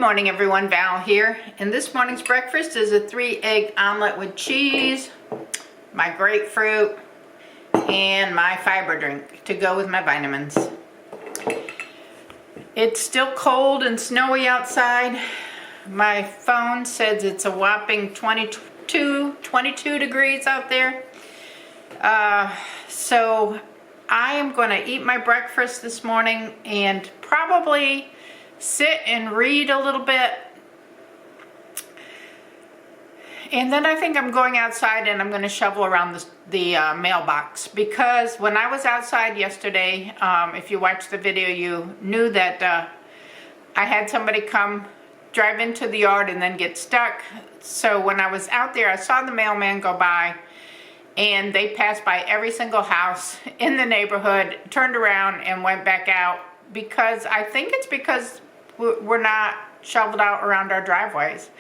morning everyone, Val here, and this morning's breakfast is a 3-egg omelet with cheese, my grapefruit, and my fiber drink to go with my vitamins. It's still cold and snowy outside. My phone says it's a whopping 22 degrees out there. So I am going to eat my breakfast this morning and probably sit and read a little bit, and then I think I'm going outside and I'm going to shovel around the mailbox, because when I was outside yesterday, if you watched the video, you knew that I had somebody come drive into the yard and then get stuck. So when I was out there, I saw the mailman go by, and they passed by every single house in the neighborhood, turned around and went back out, because I think it's because we're not shoveled out around our driveways.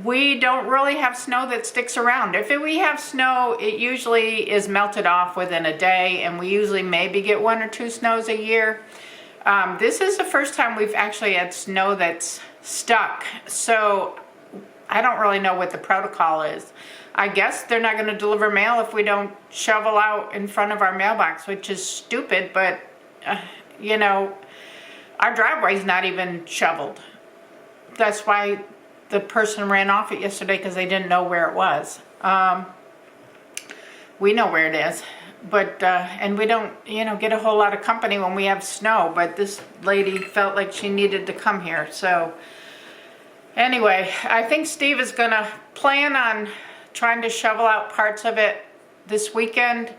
We don't really have snow that sticks around. If we have snow, it usually is melted off within a day, and we usually maybe get 1 or 2 snows a year. This is the first time we've actually had snow that's stuck, so I don't really know what the protocol is. I guess they're not going to deliver mail if we don't shovel out in front of our mailbox, which is stupid, but you know, our driveway's not even shoveled. That's why the person ran off it yesterday, because they didn't know where it was. We know where it is, but and we don't, you know, get a whole lot of company when we have snow, but this lady felt like she needed to come here. So anyway, I think Steve is gonna plan on trying to shovel out parts of it this weekend.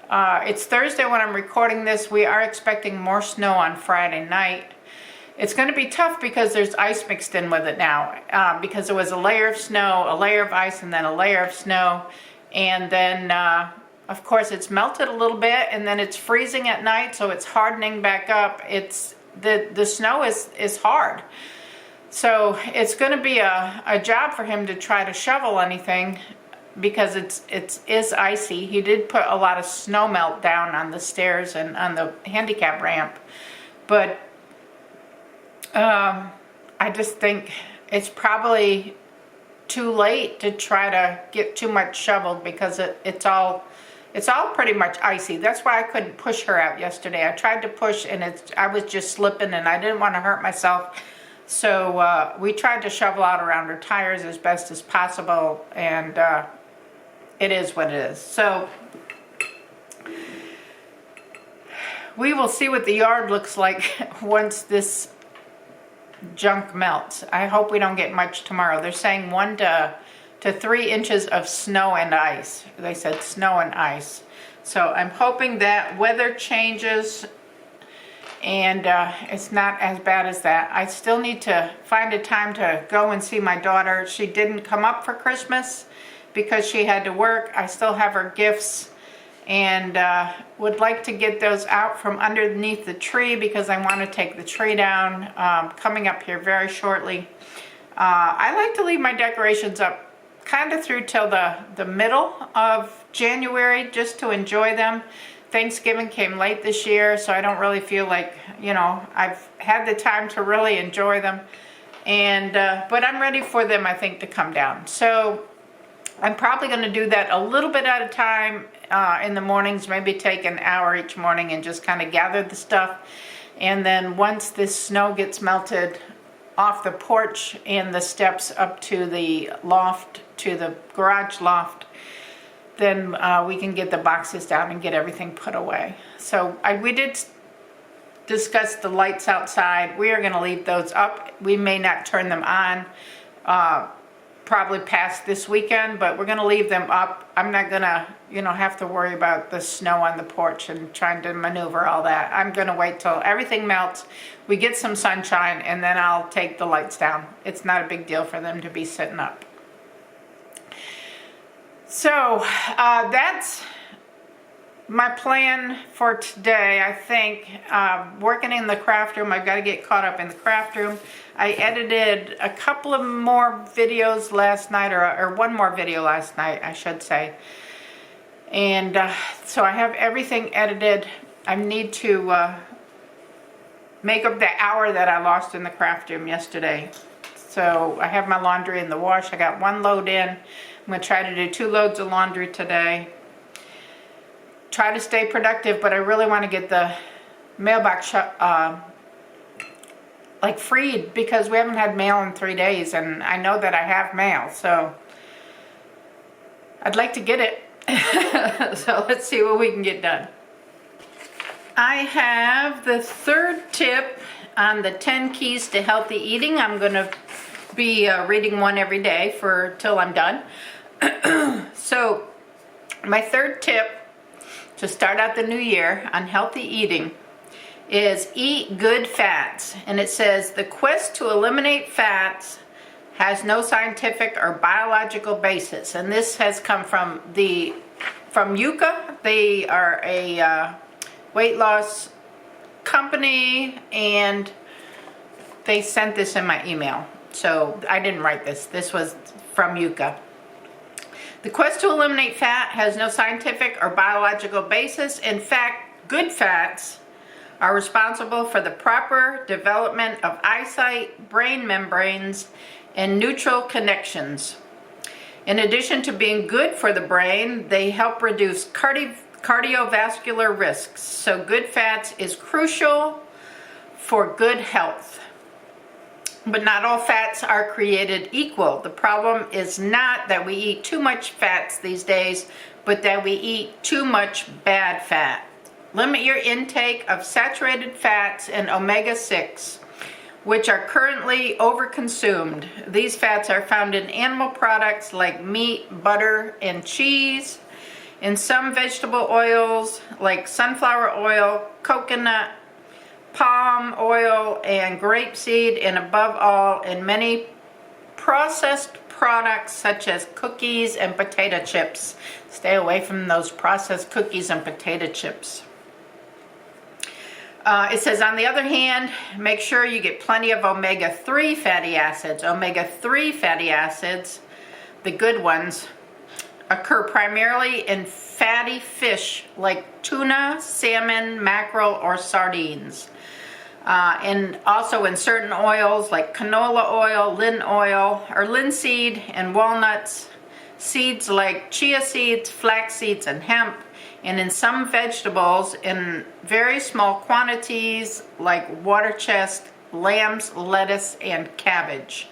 It's Thursday when I'm recording this. We are expecting more snow on Friday night. It's going to be tough because there's ice mixed in with it now, because there was a layer of snow, a layer of ice, and then a layer of snow. And then, of course, it's melted a little bit, and then it's freezing at night, so it's hardening back up. The snow is hard. So it's going to be a job for him to try to shovel anything, because it is icy. He did put a lot of snow melt down on the stairs and on the handicap ramp, but I just think it's probably too late to try to get too much shoveled, because it's all pretty much icy. That's why I couldn't push her out yesterday. I tried to push, and I was just slipping, and I didn't want to hurt myself. So we tried to shovel out around her tires as best as possible, and it is what it is. So we will see what the yard looks like once this junk melts. I hope we don't get much tomorrow. They're saying 1 to 3 inches of snow and ice. They said snow and ice. So I'm hoping that weather changes and it's not as bad as that. I still need to find a time to go and see my daughter. She didn't come up for Christmas because she had to work. I still have her gifts, and would like to get those out from underneath the tree, because I want to take the tree down coming up here very shortly. I like to leave my decorations up kind of through till the middle of January, just to enjoy them. Thanksgiving came late this year, so I don't really feel like, you know, I've had the time to really enjoy them, and but I'm ready for them, I think, to come down. So I'm probably going to do that a little bit at a time in the mornings, maybe take an hour each morning and just kind of gather the stuff. And then once this snow gets melted off the porch and the steps up to the loft, to the garage loft, then we can get the boxes down and get everything put away. So we did discuss the lights outside. We are going to leave those up. We may not turn them on probably past this weekend, but we're going to leave them up. I'm not going to, you know, have to worry about the snow on the porch and trying to maneuver all that. I'm going to wait till everything melts, we get some sunshine, and then I'll take the lights down. It's not a big deal for them to be sitting up. So that's my plan for today, I think. Working in the craft room. I've got to get caught up in the craft room. I edited a couple of more videos last night, or one more video last night, I should say. And so I have everything edited. I need to make up the hour that I lost in the craft room yesterday. So I have my laundry in the wash. I got 1 load in. I'm going to try to do 2 loads of laundry today. Try to stay productive, but I really want to get the mailbox like freed, because we haven't had mail in 3 days, and I know that I have mail, so I'd like to get it. So let's see what we can get done. I have the 3rd tip on the 10 keys to healthy eating. I'm going to be reading one every day till I'm done. So my 3rd tip to start out the new year on healthy eating is eat good fats. And it says the quest to eliminate fats has no scientific or biological basis. And this has come from Yuka. They are a weight loss company, and they sent this in my email. So I didn't write this. This was from Yuka. The quest to eliminate fat has no scientific or biological basis. In fact, good fats are responsible for the proper development of eyesight, brain membranes, and neutral connections. In addition to being good for the brain, they help reduce cardiovascular risks. So good fats is crucial for good health. But not all fats are created equal. The problem is not that we eat too much fats these days, but that we eat too much bad fat. Limit your intake of saturated fats and omega-6, which are currently overconsumed. These fats are found in animal products like meat, butter, and cheese, in some vegetable oils like sunflower oil, coconut, palm oil, and grapeseed, and above all, in many processed products such as cookies and potato chips. Stay away from those processed cookies and potato chips. It says, on the other hand, make sure you get plenty of omega-3 fatty acids. Omega-3 fatty acids, the good ones, occur primarily in fatty fish like tuna, salmon, mackerel, or sardines. And also in certain oils like canola oil, linseed, and walnuts, seeds like chia seeds, flax seeds, and hemp, and in some vegetables in very small quantities like water chest, lambs, lettuce, and cabbage.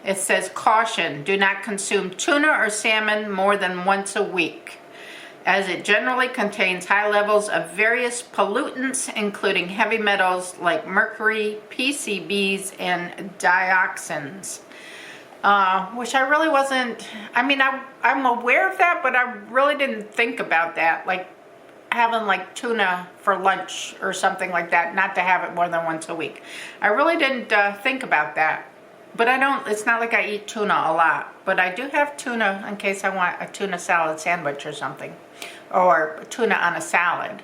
It says, caution, do not consume tuna or salmon more than once a week, as it generally contains high levels of various pollutants, including heavy metals like mercury, PCBs, and dioxins. Which I really wasn't, I mean, I'm aware of that, but I really didn't think about that. Like having like tuna for lunch or something like that, not to have it more than once a week. I really didn't think about that. But it's not like I eat tuna a lot. But I do have tuna in case I want a tuna salad sandwich or something. Or tuna on a salad.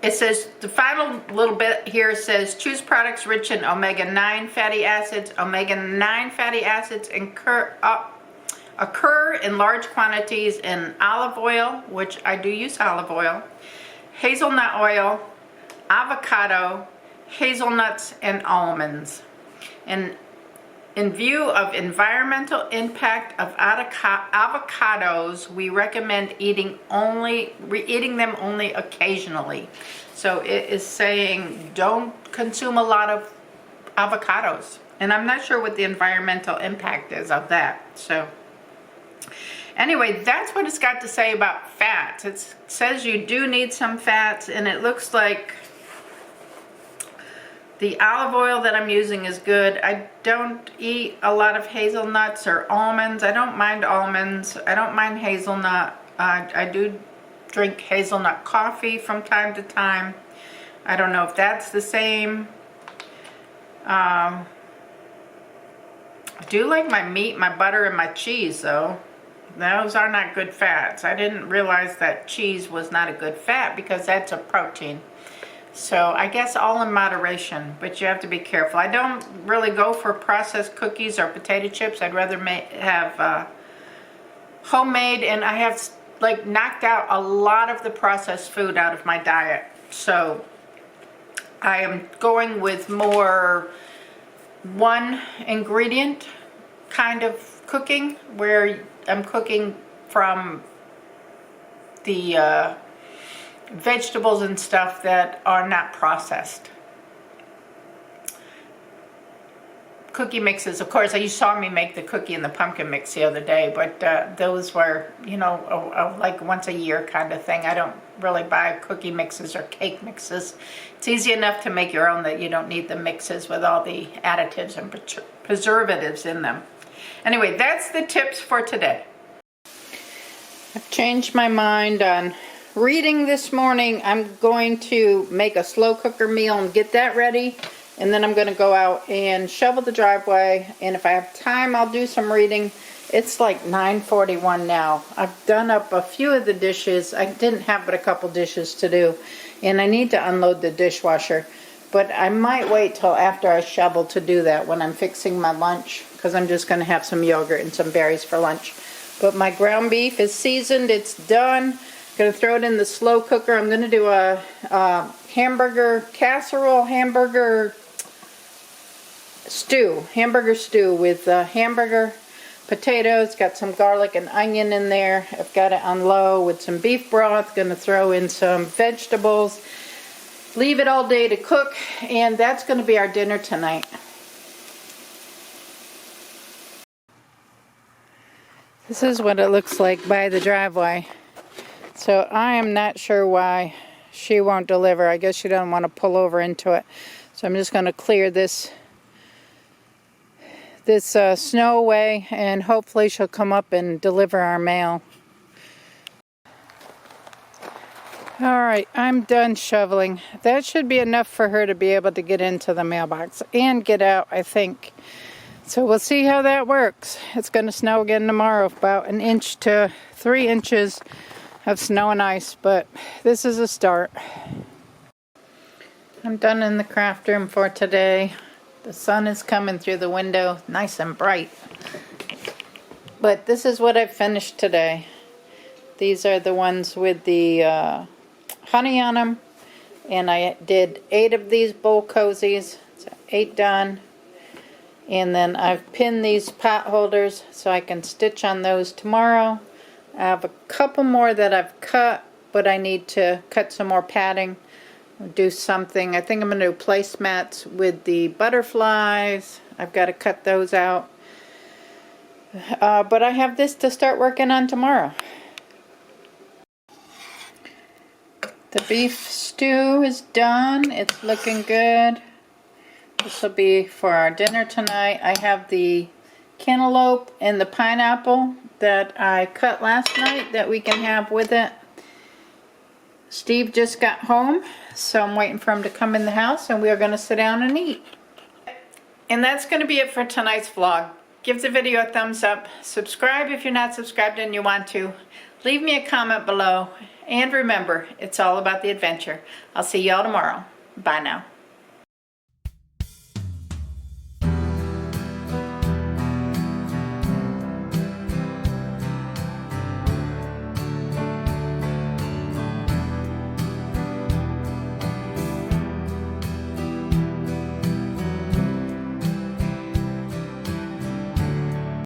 It says, the final little bit here says, choose products rich in omega-9 fatty acids. Omega-9 fatty acids occur in large quantities in olive oil, which I do use olive oil, hazelnut oil, avocado, hazelnuts, and almonds. And in view of environmental impact of avocados, we recommend eating them only occasionally. So it is saying don't consume a lot of avocados. And I'm not sure what the environmental impact is of that. So anyway, that's what it's got to say about fats. It says you do need some fats, and it looks like the olive oil that I'm using is good. I don't eat a lot of hazelnuts or almonds. I don't mind almonds. I don't mind hazelnut. I do drink hazelnut coffee from time to time. I don't know if that's the same. I do like my meat, my butter, and my cheese, though. Those are not good fats. I didn't realize that cheese was not a good fat because that's a protein. So I guess all in moderation, but you have to be careful. I don't really go for processed cookies or potato chips. I'd rather have homemade, and I have like knocked out a lot of the processed food out of my diet. So I am going with more one ingredient kind of cooking, where I'm cooking from the vegetables and stuff that are not processed. Cookie mixes, of course, you saw me make the cookie and the pumpkin mix the other day, but those were, you know, like once a year kind of thing. I don't really buy cookie mixes or cake mixes. It's easy enough to make your own that you don't need the mixes with all the additives and preservatives in them. Anyway, that's the tips for today. I've changed my mind on reading this morning. I'm going to make a slow cooker meal and get that ready. And then I'm going to go out and shovel the driveway. And if I have time, I'll do some reading. It's like 9:41 now. I've done up a few of the dishes. I didn't have but a couple dishes to do. And I need to unload the dishwasher. But I might wait till after I shovel to do that when I'm fixing my lunch. Because I'm just going to have some yogurt and some berries for lunch. But my ground beef is seasoned. It's done. Going to throw it in the slow cooker. I'm going to do a hamburger casserole, hamburger stew with hamburger, potatoes, got some garlic and onion in there. I've got it on low with some beef broth. Going to throw in some vegetables. Leave it all day to cook, and that's going to be our dinner tonight. This is what it looks like by the driveway. So I am not sure why she won't deliver. I guess she doesn't want to pull over into it. So I'm just going to clear this snow away, and hopefully she'll come up and deliver our mail. Alright, I'm done shoveling. That should be enough for her to be able to get into the mailbox and get out, I think. So we'll see how that works. It's going to snow again tomorrow, about 1 inch to 3 inches of snow and ice, but this is a start. I'm done in the craft room for today. The sun is coming through the window, nice and bright. But this is what I've finished today. These are the ones with the honey on them. And I did 8 of these bowl cozies. So 8 done. And then I've pinned these pot holders so I can stitch on those tomorrow. I have a couple more that I've cut, but I need to cut some more padding. Do something. I think I'm going to do placemats with the butterflies. I've got to cut those out. But I have this to start working on tomorrow. The beef stew is done. It's looking good. This will be for our dinner tonight. I have the cantaloupe and the pineapple that I cut last night that we can have with it. Steve just got home, so I'm waiting for him to come in the house, and we are going to sit down and eat. And that's going to be it for tonight's vlog. Give the video a thumbs up. Subscribe if you're not subscribed and you want to. Leave me a comment below. And remember, it's all about the adventure. I'll see y'all tomorrow. Bye now.